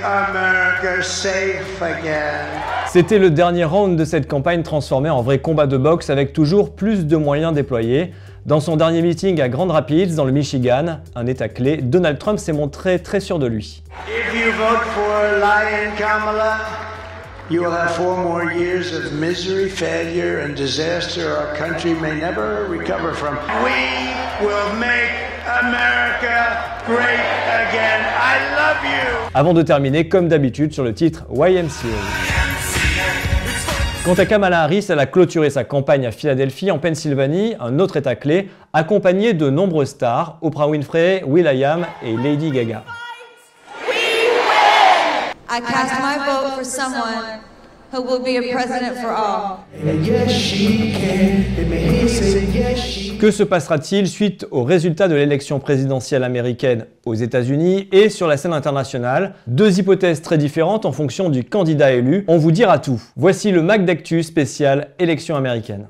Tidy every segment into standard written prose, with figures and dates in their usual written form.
America safe again. C'était le dernier round de cette campagne transformée en vrai combat de boxe avec toujours plus de moyens déployés. Dans son dernier meeting à Grand Rapids, dans le Michigan, un état clé, Donald Trump s'est montré très sûr de lui. If you vote for Lion Kamala, you will have 4 more years of misery, failure, and disaster our country may never recover from. We will make America great again. I love you. Avant de terminer, comme d'habitude, sur le titre YMCA. Quant à Kamala Harris, elle a clôturé sa campagne à Philadelphie, en Pennsylvanie, un autre état clé, accompagnée de nombreuses stars, Oprah Winfrey, will.i.am et Lady Gaga. I cast my vote for someone who will be a president for all. Que se passera-t-il suite aux résultats de l'élection présidentielle américaine aux États-Unis et sur la scène internationale? Deux hypothèses très différentes en fonction du candidat élu. On vous dira tout. Voici le Mac d'Actu spécial élection américaine.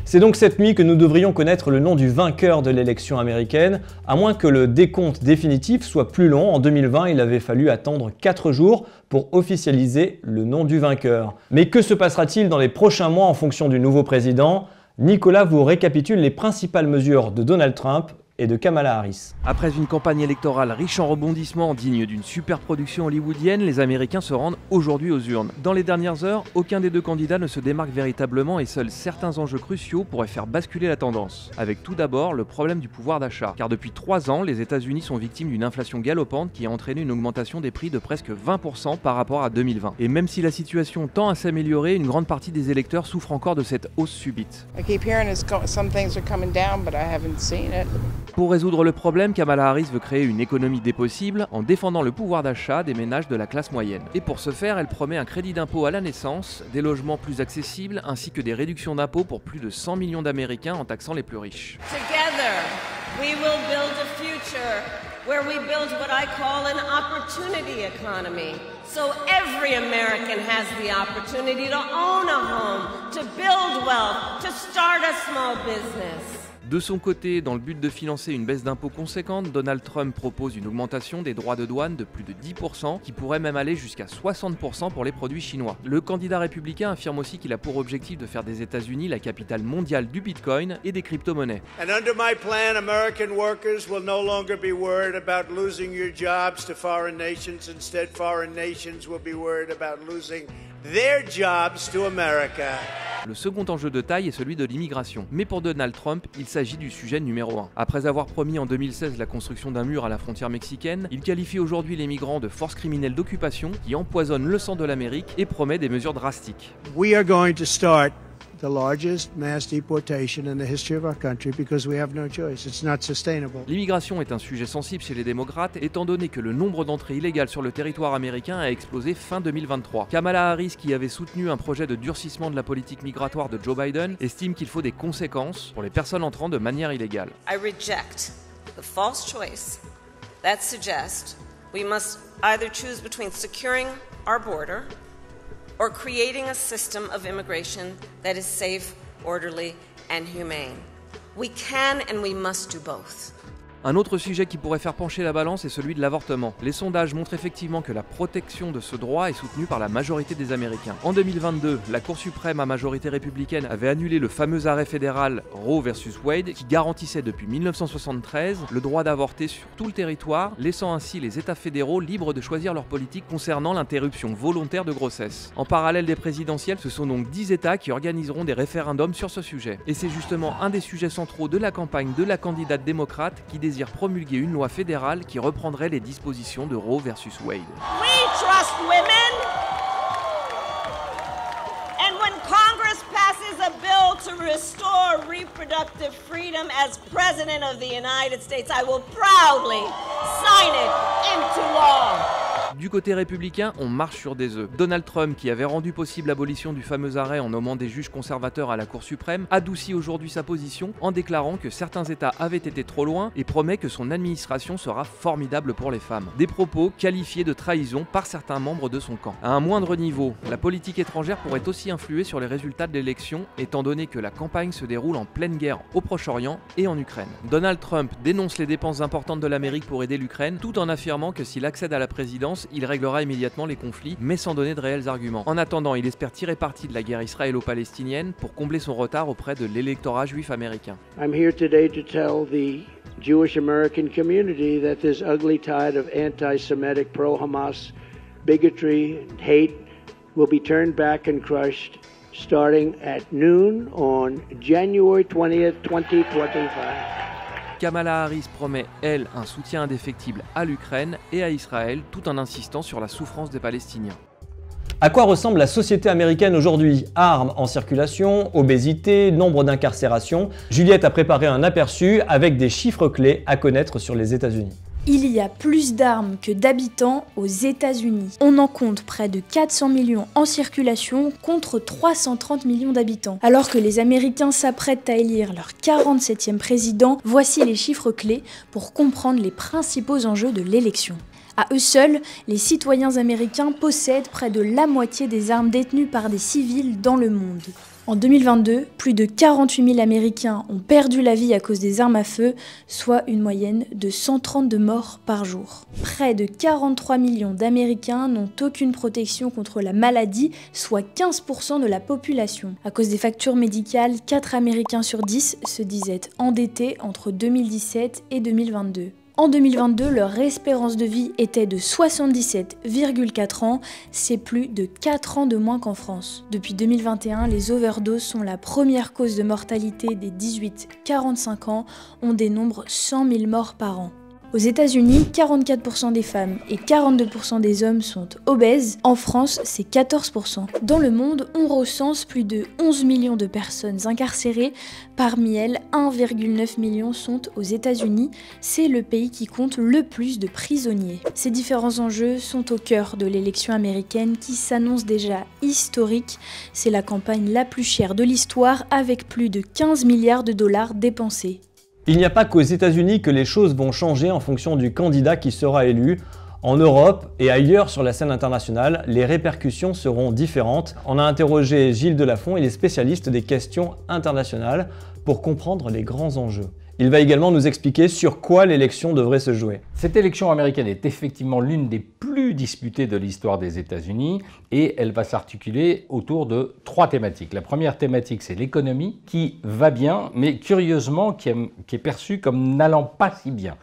C'est donc cette nuit que nous devrions connaître le nom du vainqueur de l'élection américaine, à moins que le décompte définitif soit plus long. En 2020, il avait fallu attendre 4 jours pour officialiser le nom du vainqueur. Mais que se passera-t-il dans les prochains mois en fonction du nouveau président? Nicolas vous récapitule les principales mesures de Donald Trump et de Kamala Harris. Après une campagne électorale riche en rebondissements, digne d'une super production hollywoodienne, les Américains se rendent aujourd'hui aux urnes. Dans les dernières heures, aucun des deux candidats ne se démarque véritablement et seuls certains enjeux cruciaux pourraient faire basculer la tendance. Avec tout d'abord le problème du pouvoir d'achat. Car depuis 3 ans, les États-Unis sont victimes d'une inflation galopante qui a entraîné une augmentation des prix de presque 20% par rapport à 2020. Et même si la situation tend à s'améliorer, une grande partie des électeurs souffrent encore de cette hausse subite. Pour résoudre le problème, Kamala Harris veut créer une économie des possibles en défendant le pouvoir d'achat des ménages de la classe moyenne. Et pour ce faire, elle promet un crédit d'impôt à la naissance, des logements plus accessibles ainsi que des réductions d'impôts pour plus de 100 millions d'Américains en taxant les plus riches. Together, we will build a future where we build what I call an opportunity economy. So every American has the opportunity to own a home, to build wealth, to start a small business. De son côté, dans le but de financer une baisse d'impôts conséquente, Donald Trump propose une augmentation des droits de douane de plus de 10%, qui pourrait même aller jusqu'à 60% pour les produits chinois. Le candidat républicain affirme aussi qu'il a pour objectif de faire des États-Unis la capitale mondiale du Bitcoin et des crypto-monnaies. And under my plan, American workers will no longer be worried about losing your jobs to foreign nations. Instead, foreign nations will be worried about losing their jobs to America. Le second enjeu de taille est celui de l'immigration. Mais pour Donald Trump, il s'agit du sujet numéro 1. Après avoir promis en 2016 la construction d'un mur à la frontière mexicaine, il qualifie aujourd'hui les migrants de forces criminelles d'occupation qui empoisonnent le sang de l'Amérique et promet des mesures drastiques. We are going to start the largest mass deportation in the history of our country because we have no choice. It's not sustainable. L'immigration est un sujet sensible chez les démocrates, étant donné que le nombre d'entrées illégales sur le territoire américain a explosé fin 2023. Kamala Harris, qui avait soutenu un projet de durcissement de la politique migratoire de Joe Biden, estime qu'il faut des conséquences pour les personnes entrant de manière illégale. I reject the false choice that suggests we must either choose between securing our border or creating a system of immigration that is safe, orderly, and humane. We can and we must do both. Un autre sujet qui pourrait faire pencher la balance est celui de l'avortement. Les sondages montrent effectivement que la protection de ce droit est soutenue par la majorité des Américains. En 2022, la Cour suprême à majorité républicaine avait annulé le fameux arrêt fédéral Roe versus Wade qui garantissait depuis 1973 le droit d'avorter sur tout le territoire, laissant ainsi les États fédéraux libres de choisir leur politique concernant l'interruption volontaire de grossesse. En parallèle des présidentielles, ce sont donc 10 États qui organiseront des référendums sur ce sujet. Et c'est justement un des sujets centraux de la campagne de la candidate démocrate qui désire promulguer une loi fédérale qui reprendrait les dispositions de Roe versus Wade. We trust women, and when Congress passes a bill to restore reproductive freedom as President of the United States, I will proudly sign it into law. Du côté républicain, on marche sur des œufs. Donald Trump, qui avait rendu possible l'abolition du fameux arrêt en nommant des juges conservateurs à la Cour suprême, adoucit aujourd'hui sa position en déclarant que certains États avaient été trop loin et promet que son administration sera formidable pour les femmes. Des propos qualifiés de trahison par certains membres de son camp. À un moindre niveau, la politique étrangère pourrait aussi influer sur les résultats de l'élection, étant donné que la campagne se déroule en pleine guerre au Proche-Orient et en Ukraine. Donald Trump dénonce les dépenses importantes de l'Amérique pour aider l'Ukraine, tout en affirmant que s'il accède à la présidence, l'annonce, il réglera immédiatement les conflits, mais sans donner de réels arguments. En attendant, il espère tirer parti de la guerre israélo-palestinienne pour combler son retard auprès de l'électorat juif américain. I'm here today to tell the Jewish American community that this ugly tide of anti-Semitic pro-Hamas bigotry and hate will be turned back and crushed starting at noon on January 20th, 2025. Kamala Harris promet, elle, un soutien indéfectible à l'Ukraine et à Israël, tout en insistant sur la souffrance des Palestiniens. À quoi ressemble la société américaine aujourd'hui? Armes en circulation, obésité, nombre d'incarcérations. Juliette a préparé un aperçu avec des chiffres clés à connaître sur les États-Unis. Il y a plus d'armes que d'habitants aux États-Unis. On en compte près de 400 millions en circulation contre 330 millions d'habitants. Alors que les Américains s'apprêtent à élire leur 47e président, voici les chiffres clés pour comprendre les principaux enjeux de l'élection. À eux seuls, les citoyens américains possèdent près de la moitié des armes détenues par des civils dans le monde. En 2022, plus de 48 000 Américains ont perdu la vie à cause des armes à feu, soit une moyenne de 132 morts par jour. Près de 43 millions d'Américains n'ont aucune protection contre la maladie, soit 15% de la population. À cause des factures médicales, 4 Américains sur 10 se disaient endettés entre 2017 et 2022. En 2022, leur espérance de vie était de 77,4 ans, c'est plus de 4 ans de moins qu'en France. Depuis 2021, les overdoses sont la première cause de mortalité des 18-45 ans, on dénombre 100 000 morts par an. Aux États-Unis, 44% des femmes et 42% des hommes sont obèses. En France, c'est 14%. Dans le monde, on recense plus de 11 millions de personnes incarcérées. Parmi elles, 1,9 million sont aux États-Unis. C'est le pays qui compte le plus de prisonniers. Ces différents enjeux sont au cœur de l'élection américaine qui s'annonce déjà historique. C'est la campagne la plus chère de l'histoire avec plus de 15 milliards de dollars dépensés. Il n'y a pas qu'aux États-Unis que les choses vont changer en fonction du candidat qui sera élu. En Europe et ailleurs sur la scène internationale, les répercussions seront différentes. On a interrogé Gilles Delafont, il est spécialiste des questions internationales pour comprendre les grands enjeux. Il va également nous expliquer sur quoi l'élection devrait se jouer. Cette élection américaine est effectivement l'une des plus disputées de l'histoire des États-Unis et elle va s'articuler autour de 3 thématiques. La première thématique, c'est l'économie qui va bien, mais curieusement qui est perçue comme n'allant pas si bien.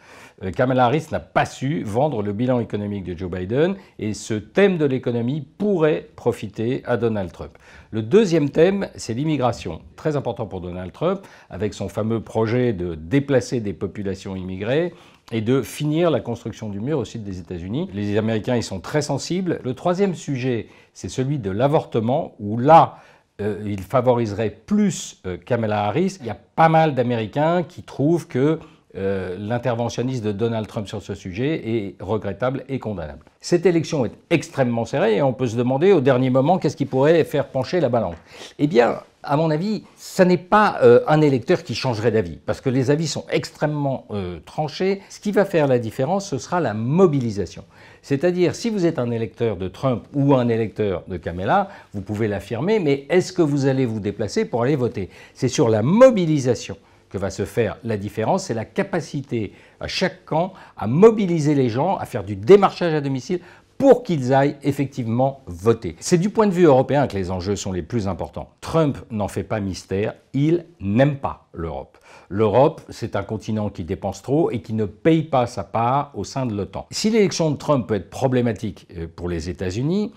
Kamala Harris n'a pas su vendre le bilan économique de Joe Biden et ce thème de l'économie pourrait profiter à Donald Trump. Le deuxième thème, c'est l'immigration. Très important pour Donald Trump, avec son fameux projet de déplacer des populations immigrées et de finir la construction du mur au sud des États-Unis. Les Américains y sont très sensibles. Le troisième sujet, c'est celui de l'avortement, où là, il favoriserait plus Kamala Harris. Il y a pas mal d'Américains qui trouvent que l'interventionnisme de Donald Trump sur ce sujet est regrettable et condamnable. Cette élection est extrêmement serrée et on peut se demander au dernier moment qu'est-ce qui pourrait faire pencher la balance. Eh bien, à mon avis, ça n'est pas un électeur qui changerait d'avis, parce que les avis sont extrêmement tranchés. Ce qui va faire la différence, ce sera la mobilisation. C'est-à-dire, si vous êtes un électeur de Trump ou un électeur de Kamala, vous pouvez l'affirmer, mais est-ce que vous allez vous déplacer pour aller voter? C'est sur la mobilisation que va se faire la différence, c'est la capacité à chaque camp à mobiliser les gens, à faire du démarchage à domicile pour qu'ils aillent effectivement voter. C'est du point de vue européen que les enjeux sont les plus importants. Trump n'en fait pas mystère, il n'aime pas l'Europe. L'Europe, c'est un continent qui dépense trop et qui ne paye pas sa part au sein de l'OTAN. Si l'élection de Trump peut être problématique pour les États-Unis,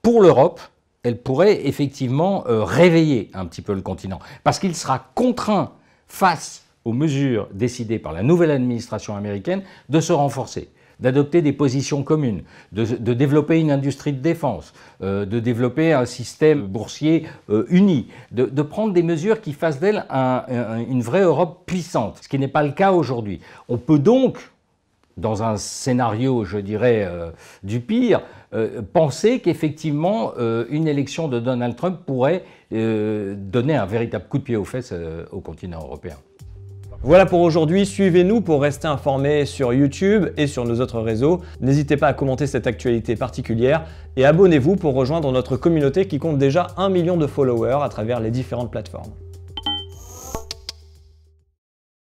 pour l'Europe, elle pourrait effectivement réveiller un petit peu le continent, parce qu'il sera contraint face aux mesures décidées par la nouvelle administration américaine de se renforcer, d'adopter des positions communes, de développer une industrie de défense, de développer un système boursier uni, de prendre des mesures qui fassent d'elle une vraie Europe puissante, ce qui n'est pas le cas aujourd'hui. On peut donc, dans un scénario, je dirais, du pire, penser qu'effectivement, une élection de Donald Trump pourrait donner un véritable coup de pied aux fesses au continent européen. Voilà pour aujourd'hui, suivez-nous pour rester informés sur YouTube et sur nos autres réseaux. N'hésitez pas à commenter cette actualité particulière et abonnez-vous pour rejoindre notre communauté qui compte déjà 1 million de followers à travers les différentes plateformes.